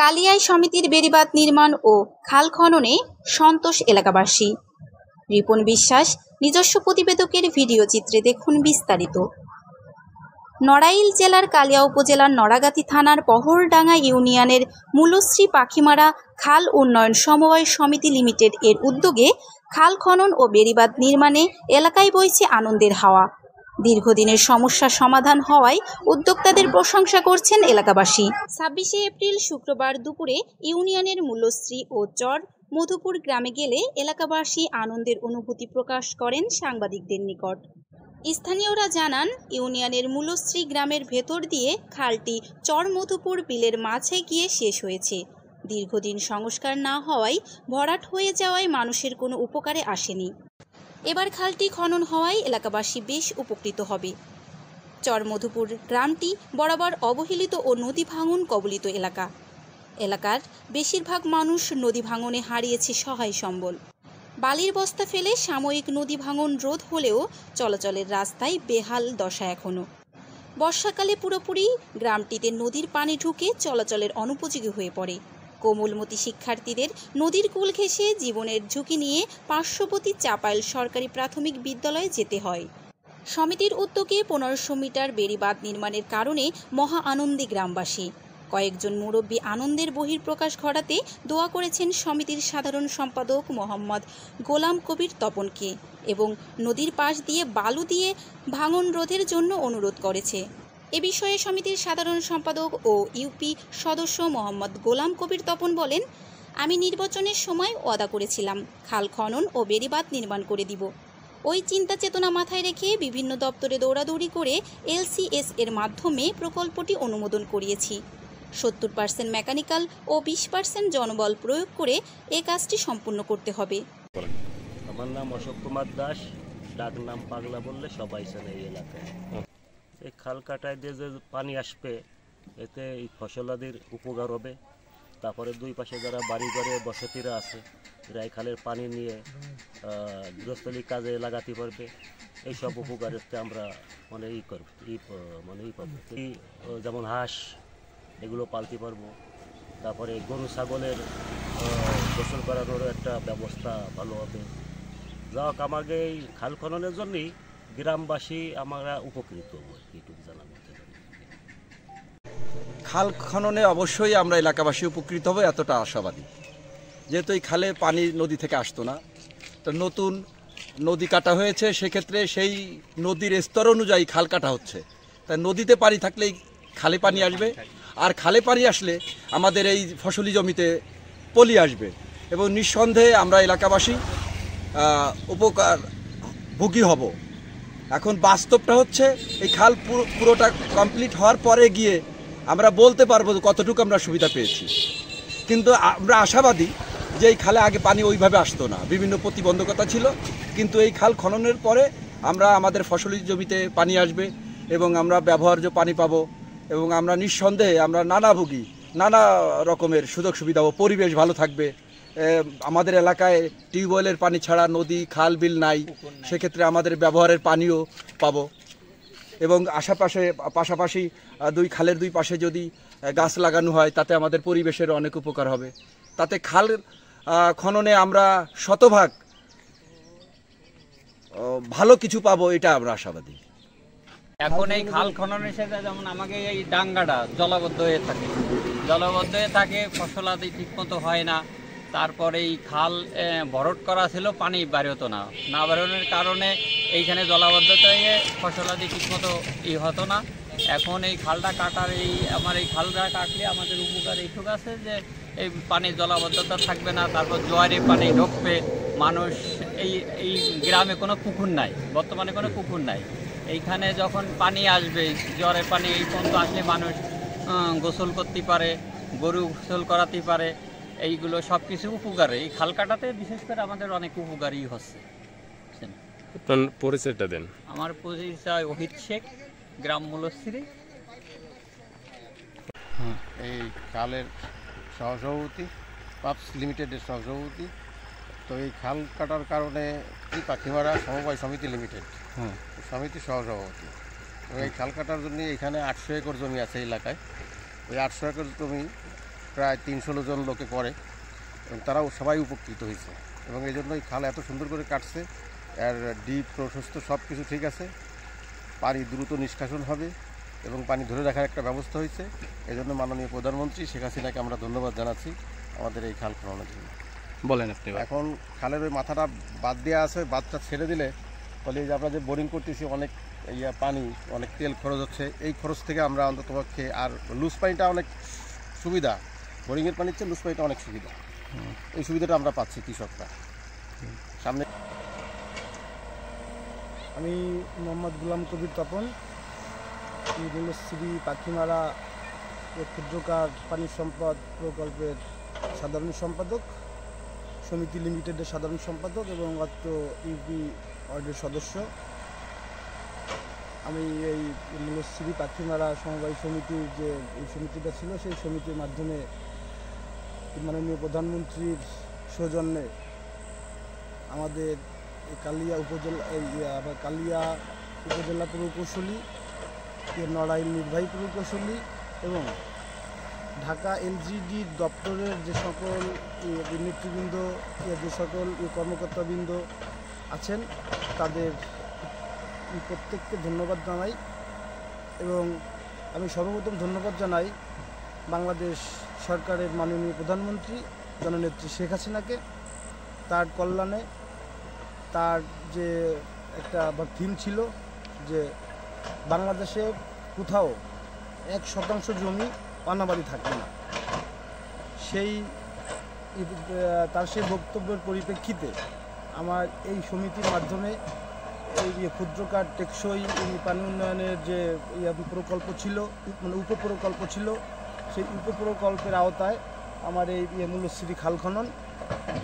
কালিয়াই সমিতির বেড়িবাঁধ নির্মাণ ও খাল খননে সন্তোষ এলাকাবাসী। রিপন বিশ্বাস নিজস্ব প্রতিবেদকের ভিডিও চিত্রে দেখুন বিস্তারিত। নড়াইল জেলার কালিয়া উপজেলার নড়াগাতি থানার পহরডাঙ্গা ইউনিয়নের মূলশ্রী পাখিমারা খাল উন্নয়ন সমবায় সমিতি লিমিটেড এর উদ্যোগে খাল খনন ও বেড়িবাঁধ নির্মাণে এলাকায় বইছে আনন্দের হাওয়া। দীর্ঘদিনের সমস্যা সমাধান হওয়ায় উদ্যোক্তাদের প্রশংসা করছেন এলাকাবাসী। 26শে এপ্রিল শুক্রবার দুপুরে ইউনিয়নের মূলশ্রী ও চর মধুপুর গ্রামে গেলে এলাকাবাসী আনন্দের অনুভূতি প্রকাশ করেন সাংবাদিকদের নিকট। স্থানীয়রা জানান, ইউনিয়নের মূলশ্রী গ্রামের ভেতর দিয়ে খালটি চর মধুপুর বিলের মাঝে গিয়ে শেষ হয়েছে। দীর্ঘদিন সংস্কার না হওয়ায় ভরাট হয়ে যাওয়ায় মানুষের কোনো উপকারে আসেনি। এবার খালটি খনন হওয়ায় এলাকাবাসী বেশ উপকৃত হবে। চর মধুপুর গ্রামটি বরাবর অবহেলিত ও নদী ভাঙন কবলিত এলাকা। এলাকার বেশিরভাগ মানুষ নদী ভাঙনে হারিয়েছে সহায় সম্বল। বালির বস্তা ফেলে সাময়িক নদী ভাঙন রোধ হলেও চলাচলের রাস্তায় বেহাল দশা এখনও। বর্ষাকালে পুরোপুরি গ্রামটিতে নদীর পানি ঢুকে চলাচলের অনুপযোগী হয়ে পড়ে। কোমলমতি শিক্ষার্থীদের নদীর কূল ঘেঁষে জীবনের ঝুঁকি নিয়ে পার্শ্ববর্তী চাপাইল সরকারি প্রাথমিক বিদ্যালয়ে যেতে হয়। সমিতির উদ্যোগে 1500 মিটার বেড়িবাঁধ নির্মাণের কারণে মহা আনন্দে গ্রামবাসী। কয়েকজন মুরব্বী আনন্দের বহিঃপ্রকাশ ঘটাতে দোয়া করেছেন সমিতির সাধারণ সম্পাদক মোহাম্মদ গোলাম কবির তপনকে এবং নদীর পাশ দিয়ে বালু দিয়ে ভাঙন রোধের জন্য অনুরোধ করেছে। এ বিষয়ে সমিতির সাধারণ সম্পাদক ও ইউপি সদস্য মোহাম্মদ গোলাম কবির তপন বলেন, আমি নির্বাচনের সময় ওয়াদা করেছিলাম খাল খনন ও বেড়িবাঁধ নির্মাণ করে দিব। ওই চিন্তা চেতনা মাথায় রেখে বিভিন্ন দপ্তরে দৌড়াদৌড়ি করে LCS এর মাধ্যমে প্রকল্পটি অনুমোদন করিয়েছি। 70% মেকানিক্যাল ও 20% জনবল প্রয়োগ করে এই কাজটি সম্পূর্ণ করতে হবে। আমার নাম অশোক কুমার দাস, ডাক নাম পাগলা বললে সবাই চেনে এই এলাকায়। এই খাল কাটায় দিয়ে যে পানি আসবে এতে এই ফসলাদির উপকার হবে। তারপরে দুই পাশে যারা বাড়ি ঘরে বসতিরা আছে এরা এই খালের পানি নিয়ে গৃহস্থলী কাজে লাগাতে পারবে। এইসব উপকারেতে আমরা মানে পাবো। যেমন হাঁস এগুলো পালতে পারবো। তারপরে গরু ছাগলের গোসল করানোরও একটা ব্যবস্থা ভালো হবে। যা হোক, আমাকে এই খাল খননের জন্যই গ্রামবাসী আমরা উপকৃত হব, এইটুকু জানাবো। খাল খননে অবশ্যই আমরা এলাকাবাসী উপকৃত হব, এতটা আশাবাদী। যেহেতু এই খালে পানি নদী থেকে আসতো না, তো নতুন নদী কাটা হয়েছে, সেক্ষেত্রে সেই নদীর স্তর অনুযায়ী খাল কাটা হচ্ছে। তাই নদীতে পানি থাকলেই খালে পানি আসবে, আর খালে পানি আসলে আমাদের এই ফসলি জমিতে পলি আসবে এবং নিঃসন্দেহে আমরা এলাকাবাসী উপকার ভোগী হব। এখন বাস্তবটা হচ্ছে এই খাল পুরোটা কমপ্লিট হওয়ার পরে গিয়ে আমরা বলতে পারবো কতটুকু আমরা সুবিধা পেয়েছি। কিন্তু আমরা আশাবাদী যে এই খালে আগে পানি ওইভাবে আসতো না, বিভিন্ন প্রতিবন্ধকতা ছিল। কিন্তু এই খাল খননের পরে আমরা আমাদের ফসলি জমিতে পানি আসবে এবং আমরা ব্যবহার্য পানি পাবো এবং আমরা নিঃসন্দেহে আমরা নানা রকমের সুযোগ সুবিধা পাবো। পরিবেশ ভালো থাকবে। আমাদের এলাকায় টিউবওয়েলের পানি ছাড়া নদী খাল বিল নাই, সেক্ষেত্রে আমাদের ব্যবহারের পানিও পাবো। এবং পাশাপাশি দুই খালের দুই পাশে যদি গাছ লাগানো হয় তাতে আমাদের পরিবেশের অনেক উপকার হবে। তাতে খাল খননে আমরা শতভাগ ভালো কিছু পাবো, এটা আমরা আশাবাদী। এখন এই খাল খননের সাথে যেমন আমাকে এই ডাঙ্গাটা জলাবদ্ধ হয়ে থাকে, ফসলাদি ঠিক মতো হয় না। তারপরে এই খাল ভরট করা ছিল, পানি বেরোতো না বেরোনোর কারণে এইখানে জলাবদ্ধতা হয়ে ফসলাদি ঠিক মতো হতো না। এখন এই খালটা কাটার আমার এই খালটা কাটলে আমাদের উপকার এইটুকু আছে যে এই পানির জলাবদ্ধতা থাকবে না। তারপর জোয়ারে পানি ঢুকবে, মানুষ এই গ্রামে কোনো পুকুর নাই, বর্তমানে কোনো পুকুর নাই। এইখানে যখন পানি আসবে, জোয়ারের পানি এই পর্যন্ত আসলে মানুষ গোসল করতে পারে, গরু গোসল করাতে পারে। এইগুলো সব কিছু উপকারে এই খাল কাটাতে বিশেষ করে আমাদের অনেক উপকারই হচ্ছে। পরিচয়টা দেন। আমার পরিচয় ওহিদ শেখ, গ্রাম মূলশ্রী। এই খালের সহসভাপতি, পাপস লিমিটেডের সহসভাপতি। তো এই খাল কাটার কারণে পাখিমারা সমবায় সমিতি লিমিটেড সমিতির সহসভাপতি। তো এই খাল কাটার জন্য এখানে 800 একর জমি আছে এলাকায়। ওই 800 একর জমি প্রায় 300 জন লোকে করে এবং তারাও সবাই উপকৃত হয়েছে এবং এই জন্য এই খাল এত সুন্দর করে কাটছে। এর ডিপ প্রশস্ত সব কিছু ঠিক আছে, পানি দ্রুত নিষ্কাশন হবে এবং পানি ধরে রাখার একটা ব্যবস্থা হয়েছে। এই জন্য মাননীয় প্রধানমন্ত্রী শেখ হাসিনাকে আমরা ধন্যবাদ জানাচ্ছি আমাদের এই খাল খননের জন্য। বলেন আপনি। এখন খালের ওই মাথাটা বাদ দেওয়া আছে, বাদটা ছেড়ে দিলে ফলে এই যে আমরা যে বোরিং করতেছি অনেক পানি, অনেক তেল খরচ হচ্ছে, এই খরচ থেকে আমরা অন্ততপক্ষে আর লুজ পানিটা অনেক সুবিধা, বোরিংয়ের পানির চেয়ে লুজ পানিটা অনেক সুবিধা, এই সুবিধাটা আমরা পাচ্ছি কৃষকরা। সামনে আমি মোহাম্মদ গুলাম কবির তপন, নীলশ্রী পাখিমারা ক্ষুদ্রকার পানি সম্পদ প্রকল্পের সাধারণ সম্পাদক, সমিতি লিমিটেডের সাধারণ সম্পাদক এবং অত্র ইউপি ওয়ার্ডের সদস্য। আমি এই নীলশ্রী পাখিমারা সমবায় সমিতির যে এই সমিতিটা ছিল, সেই সমিতির মাধ্যমে মাননীয় প্রধানমন্ত্রীর সৌজন্যে আমাদের কালিয়া উপজেলা প্রকৌশলী, নড়াইল নির্বাহী প্রকৌশলী এবং ঢাকা এলজিডি দপ্তরের যে সকল নেতৃবৃন্দ, যে সকল কর্মকর্তাবৃন্দ আছেন তাদের প্রত্যেককে ধন্যবাদ জানাই। এবং আমি সর্বপ্রথম ধন্যবাদ জানাই বাংলাদেশ সরকারের মাননীয় প্রধানমন্ত্রী জননেত্রী শেখ হাসিনাকে, তার কল্যাণে তার যে একটা থিম ছিল যে বাংলাদেশে কোথাও 1% জমি অনাবাদি থাকবে না, তার সেই বক্তব্যের পরিপ্রেক্ষিতে আমার এই সমিতির মাধ্যমে এই ক্ষুদ্রকার টেকসই পানি উন্নয়নের যে প্রকল্প ছিল, মানে উপপ্রকল্প ছিল, সেই উপপ্রকল্পের আওতায় আমার এই নীলশ্রী খাল খনন।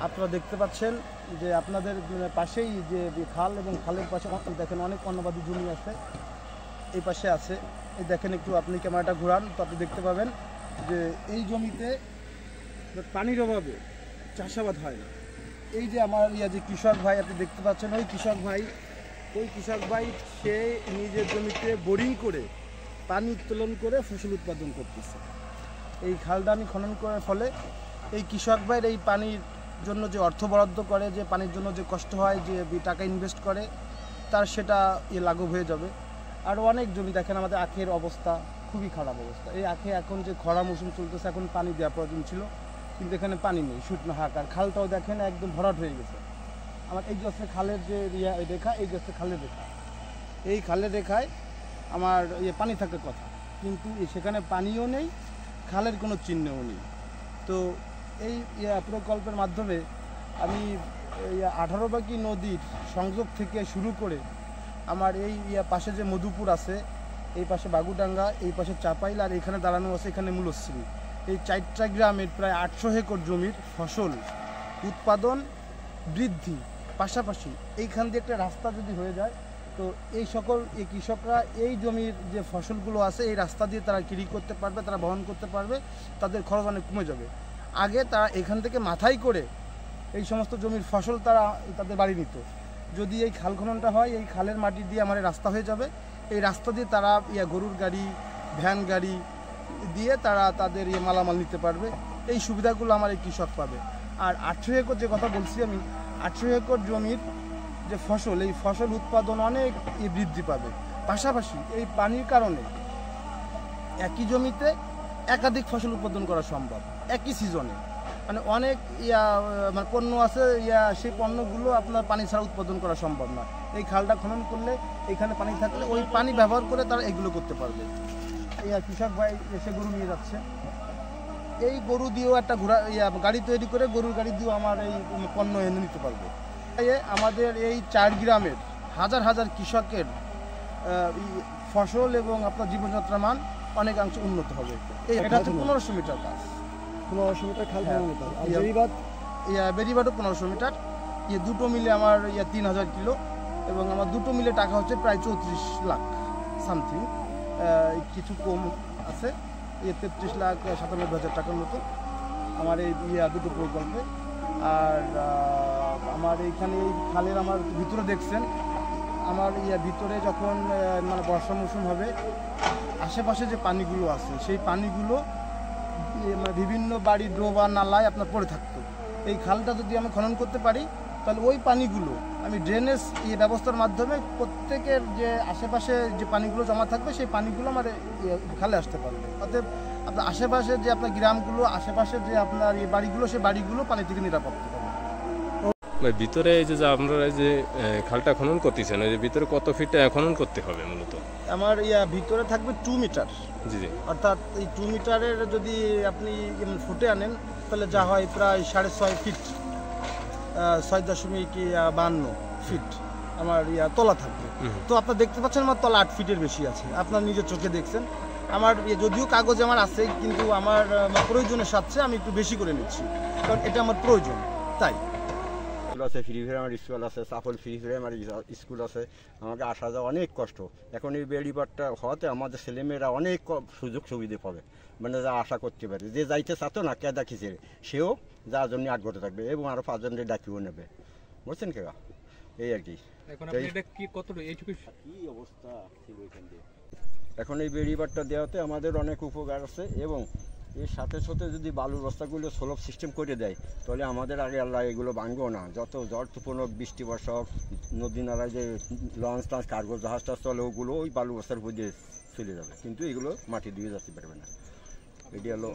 আপনারা দেখতে পাচ্ছেন যে আপনাদের পাশেই যে খাল এবং খালের পাশে দেখেন অনেক অনাবাদি জমি আছে, এই পাশে আছে। এই দেখেন, একটু আপনি ক্যামেরাটা ঘোরান তো আপনি দেখতে পাবেন যে এই জমিতে পানির অভাবে চাষাবাদ হয় না। এই যে আমার যে কৃষক ভাই আপনি দেখতে পাচ্ছেন, ওই কৃষক ভাই সে নিজের জমিতে বোরিং করে পানি উত্তোলন করে ফসল উৎপাদন করতেছে। এই খালটা আমি খনন করার ফলে এই কৃষক ভাইয়ের এই পানির জন্য যে অর্থ বরাদ্দ করে, যে পানির জন্য যে কষ্ট হয়, যে টাকা ইনভেস্ট করে, তার সেটা লাঘব হয়ে যাবে। আর অনেক জমি দেখেন আমাদের আখের অবস্থা খুবই খারাপ অবস্থা। এই আখে এখন যে খরা মৌসুম চলতেছে, এখন পানি দেওয়া প্রয়োজন ছিল কিন্তু এখানে পানি নেই, শুকনো হাহাকার। খালটাও দেখেন একদম ভরাট হয়ে গেছে। আমার এই যে খালের যে রেখা, এই যে খালের রেখা, এই খালের রেখায় আমার পানি থাকার কথা, কিন্তু সেখানে পানিও নেই, খালের কোনো চিহ্নও নেই। তো এই প্রকল্পের মাধ্যমে আমি 18 বাকি নদীর সংযোগ থেকে শুরু করে আমার এই পাশে যে মধুপুর আছে, এই পাশে বাগুডাঙ্গা, এই পাশে চাপাইল, আর এখানে দাঁড়ানো আছে এখানে নীলশ্রী, এই 4টা গ্রামের প্রায় 800 একর জমির ফসল উৎপাদন বৃদ্ধি, পাশাপাশি এইখান দিয়ে একটা রাস্তা যদি হয়ে যায় তো এই সকল কৃষকরা এই জমির যে ফসলগুলো আছে এই রাস্তা দিয়ে তারা ক্যারি করতে পারবে, তারা বহন করতে পারবে, তাদের খরচ অনেক কমে যাবে। আগে তারা এখান থেকে মাথায় করে এই সমস্ত জমির ফসল তারা তাদের বাড়ি নিত। যদি এই খাল খননটা হয়, এই খালের মাটি দিয়ে আমার রাস্তা হয়ে যাবে, এই রাস্তা দিয়ে তারা গরুর গাড়ি, ভ্যান গাড়ি দিয়ে তারা তাদের মালামাল নিতে পারবে। এই সুবিধাগুলো আমার এই কৃষক পাবে। আর 800 একর যে কথা বলছি আমি, 800 একর জমির যে ফসল, এই ফসল উৎপাদন অনেক বৃদ্ধি পাবে। পাশাপাশি এই পানির কারণে একই জমিতে একাধিক ফসল উৎপাদন করা সম্ভব একই সিজনে। মানে অনেক মানে পণ্য আছে, সেই পণ্যগুলো আপনার পানি ছাড়া উৎপাদন করা সম্ভব না। এই খালটা খনন করলে, এখানে পানি থাকলে ওই পানি ব্যবহার করে তারা এগুলো করতে পারবে। এই কৃষক ভাই এসে গরু নিয়ে যাচ্ছে, এই গরু দিয়েও একটা গাড়ি তৈরি করে গরুর গাড়ি দিয়েও আমার এই পণ্য এনে নিতে পারবে। আমাদের এই 4 গ্রামের হাজার হাজার কৃষকের ফসল এবং আপনার জীবনযাত্রার মান অনেকাংশ উন্নত হবে। এটা হচ্ছে 1500 মিটার কাজ, 1500 মিটার খাল। বেরিবাদও 1500 মিটার। দুটো মিলে আমার 3000 কিলো এবং আমার দুটো মিলে টাকা হচ্ছে প্রায় 34 লাখ সামথিং, কিছু কম আছে, 33,97,000 টাকার মতো আমার এই দুটো প্রকল্পে। আর আমার এইখানে এই খালের আমার ভিতরে দেখছেন, আমার ভিতরে যখন মানে বর্ষা মৌসুম হবে, আশেপাশে যে পানিগুলো আছে সেই পানিগুলো বিভিন্ন বাড়ির ডোবা নালায় আপনার পড়ে থাকতো। এই খালটা যদি আমি খনন করতে পারি তাহলে ওই পানিগুলো আমি ড্রেনেজ ব্যবস্থার মাধ্যমে প্রত্যেকের যে আশেপাশে যে পানিগুলো জমা থাকবে সেই পানিগুলো আমার খালে আসতে পারবে। অতএব আপনার আশেপাশে যে আপনার গ্রামগুলো, আশেপাশে যে আপনার বাড়িগুলো, সেই বাড়িগুলো পানি থেকে নিরাপদ হবে। ভিতরে এই যে আপনারা যে খালটা খনন করতেছেন, ওই ভিতরে কত ফিট খনন করতে হবে মূলত? আমার ভিতরে থাকবে 2 মিটার। জি জি। অর্থাৎ এই 2 মিটারের যদি আপনি ফুটে আনেন তাহলে যা হয় প্রায় 6.5 ফিট, 6.52 ফিট আমার তলা থাকবে। তো আপনারা দেখতে পাচ্ছেন আমার তলা 8 ফিটের বেশি আছে, আপনার নিজের চোখে দেখছেন। আমার যদিও কাগজ আমার আছে, কিন্তু আমার প্রয়োজনের সাথে আমি একটু বেশি করে নিচ্ছি, কারণ এটা আমার প্রয়োজন। তাই আছে, ফ্রি ফ্রি আমার স্কুল আছে, চাপল ফ্রি ফ্রি আমার স্কুল আছে, আমাকে আসা যাওয়া অনেক কষ্ট। এখন এই বেড়িবারটা হওয়াতে আমাদের ছেলেমেয়েরা অনেক সুযোগ সুবিধা পাবে, মানে যা আশা করতে পারে। যে যাইতে চাতো না কেদা খিচেড়ে, সেও যার জন্য আগ্রহ থাকবে এবং আরও 5 জনের ডাকিও নেবে, বুঝছেন কেগা? এই আর কি। এখন এই বেড়িবারটা দেওয়াতে আমাদের অনেক উপকার আছে, এবং এর সাথে সাথে যদি বালুর বস্তাগুলো সোলভ সিস্টেম করে দেয় তাহলে আমাদের আগে আল্লাহ এগুলো ভাঙবেও না। যত ঝড় তুফান হোক, বৃষ্টি বর্ষা হোক, নদী নালায় যে লঞ্চ টাঞ্চ কার্গো জাহাজটা চলে, ওগুলো ওই বালু বস্তার উপর দিয়ে চলে যাবে, কিন্তু এগুলো মাটি দিয়ে যেতে পারবে না। এটি হলো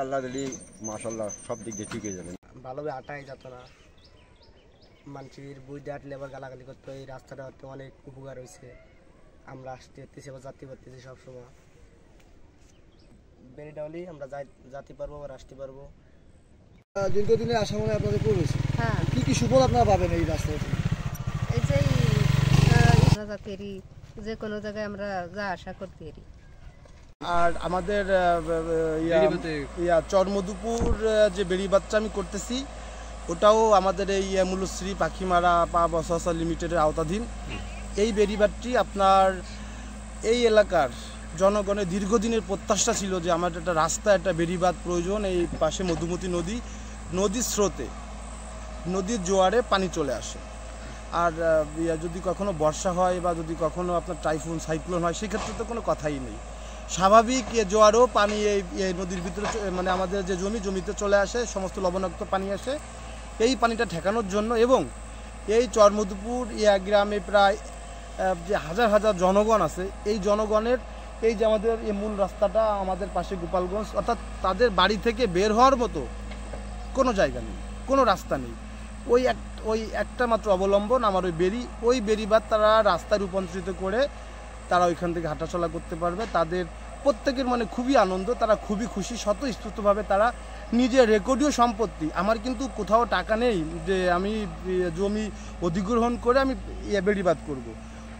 আল্লাহ দিলি মাশাল্লাহ সব দিক দিয়ে ঠিক হয়ে যাবে। ভালোভাবে আটাই যেত না, মানুষের বই দেওয়ার লেবার গালাগালি করতো। এই রাস্তাটা অনেক উপকার হয়েছে, আমরা আসতে হতেছি বা যাত্রী করতেছি সবসময়। বেড়িটা হলেই আমরা যাতে পারবো বা আসতে পারবো। দীর্ঘদিনের আশা মনে আপনাদের পড়েছে। হ্যাঁ, কি কি সুফল আপনারা পাবেন এই রাস্তায়? এই যে যে কোনো জায়গায় আমরা যা আশা করতে পারি। আর আমাদের চরমধুপুর যে বেড়িবাঁধটা আমি করতেছি, ওটাও আমাদের এই মূলশ্রী পাখিমারা বসা লিমিটেডের আওতাধীন। এই বেড়িবাঁধটি আপনার এই এলাকার জনগণের দীর্ঘদিনের প্রত্যাশা ছিল যে আমার একটা রাস্তা, একটা বেড়িবাঁধ প্রয়োজন। এই পাশে মধুমতি নদী, নদীর স্রোতে, নদীর জোয়ারে পানি চলে আসে। আর যদি কখনো বর্ষা হয় বা যদি কখনো আপনার টাইফুন সাইক্লোন হয়, সেক্ষেত্রে তো কোনো কথাই নেই। স্বাভাবিক জোয়ারও পানি এই নদীর ভিতরে, মানে আমাদের যে জমিতে চলে আসে, সমস্ত লবণাক্ত পানি আসে। এই পানিটা ঠেকানোর জন্য এবং এই চরমধুপুর গ্রামে প্রায় যে হাজার হাজার জনগণ আছে, এই জনগণের এই যে আমাদের এই মূল রাস্তাটা আমাদের পাশে গোপালগঞ্জ, অর্থাৎ তাদের বাড়ি থেকে বের হওয়ার মতো কোনো জায়গা নেই, কোনো রাস্তা নেই। ওই একটা মাত্র অবলম্বন আমার ওই বেড়িবাঁধ তারা রাস্তায় রূপান্তরিত করে তারা ওইখান থেকে হাঁটাচলা করতে পারবে। তাদের প্রত্যেকের মনে খুবই আনন্দ, তারা খুবই খুশি। স্বতঃস্ফূর্তভাবে তারা নিজের রেকর্ডীয় সম্পত্তি, আমার কিন্তু কোথাও টাকা নেই যে আমি জমি অধিগ্রহণ করে আমি বেড়িবাঁধ করব।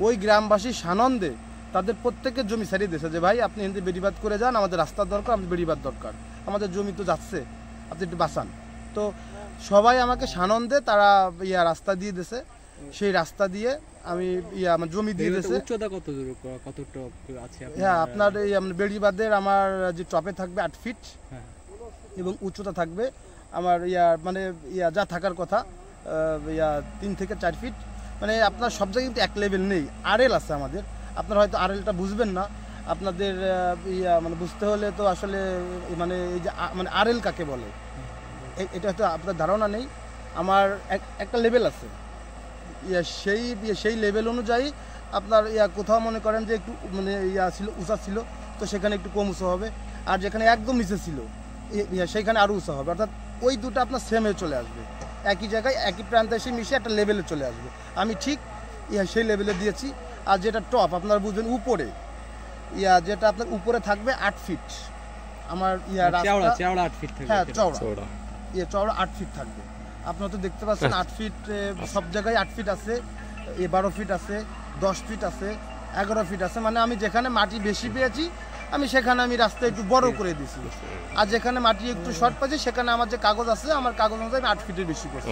ওই গ্রামবাসী সানন্দে তাদের প্রত্যেকের জমি ছাড়িয়ে দিয়েছে যে ভাই আপনি এখান থেকে বেড়িবাঁধ করে যান, আমাদের রাস্তার দরকার, আমাদের বেড়িবাঁধ দরকার, আমাদের জমি তো যাচ্ছে, আপনি একটু বাঁচান। তো সবাই আমাকে সানন্দে তারা রাস্তা দিয়ে দিয়েছে। সেই রাস্তা দিয়ে আমি আমার জমি দিয়ে দিয়েছে। উচ্চতা কতটুকু আছে? হ্যাঁ, আপনার এই বেড়িবাঁধের আমার যে টপে থাকবে 8 ফিট এবং উচ্চতা থাকবে আমার মানে যা থাকার কথা 3 থেকে 4 ফিট। মানে আপনার সব জায়গায় কিন্তু এক লেভেল নেই, আরএল আছে আমাদের। আপনারা হয়তো আরএলটা বুঝবেন না, আপনাদের মানে বুঝতে হলে তো আসলে মানে এই যে মানে আরএল কাকে বলে এটা হয়তো আপনার ধারণা নেই। আমার একটা লেভেল আছে, সেই লেভেল অনুযায়ী আপনার কোথাও মনে করেন যে একটু মানে ছিল উঁচা ছিল, তো সেখানে একটু কম উঁচা হবে। আর যেখানে একদম নিচে ছিল সেইখানে আরও উঁচা হবে। অর্থাৎ ওই দুটো আপনার সেমে চলে আসবে, একই জায়গায় একই প্রান্তে এসে মিশে একটা লেভেলে চলে আসবে। আমি ঠিক সেই লেভেলে দিয়েছি। আর যেটা টপ আপনারা বুঝবেন উপরে, যেটা আপনার উপরে থাকবে 8 ফিট আমার চওড়া 8 ফিট থাকবে। হ্যাঁ, চওড়া 8 ফিট থাকবে। আপনারা তো দেখতে পাচ্ছেন 8 ফিট, সব জায়গায় 8 ফিট আছে, 12 ফিট আছে, 10 ফিট আছে, 11 ফিট আছে। মানে আমি যেখানে মাটি বেশি পেয়েছি আমি সেখানে আমি রাস্তা একটু বড় করে দিয়েছি, আর যেখানে মাটি একটু শর্ট পেয়েছি সেখানে আমার যে কাগজ আছে, আমার কাগজ অনুযায়ী আমি 8 ফিটের বেশি করছি।